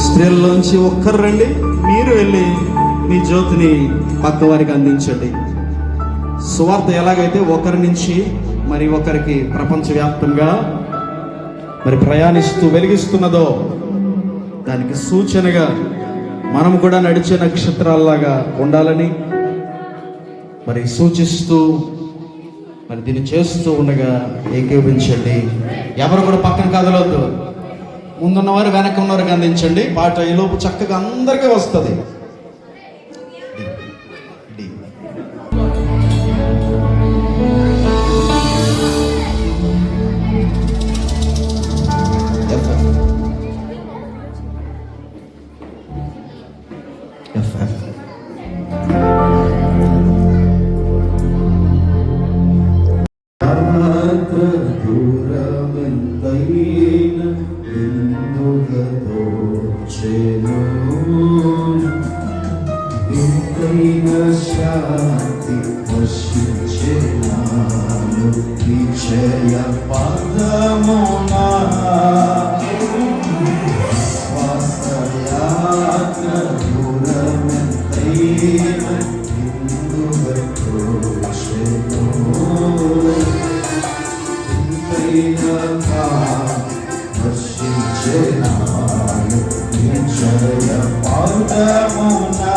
స్త్రీల్లోంచి ఒక్కరు రండి, మీరు వెళ్ళి మీ జ్యోతిని పక్క వారికి అందించండి. సువార్త ఎలాగైతే ఒకరి నుంచి మరి ఒకరికి ప్రపంచవ్యాప్తంగా మరి ప్రయాణిస్తూ వెలిగిస్తున్నదో దానికి సూచనగా మనం కూడా నడిచే నక్షత్రాల్లాగా ఉండాలని మరి సూచిస్తూ మరి దీన్ని చేస్తూ ఉండగా ఏకీభవించండి. ఎవరు కూడా పక్కన కదలొద్దు. ముందున్నవారు వెనక ఉన్నవారికి అందించండి. పాట ఈలోపు చక్కగా అందరికీ వస్తుంది. శాంతి వర్షించెనాను విజయ పదమునా శ్వాసయాత్ర దూరమెంతైన ఇందువచ్చెను ఇంతైనగా వర్షించెనాను విజయ పదమునా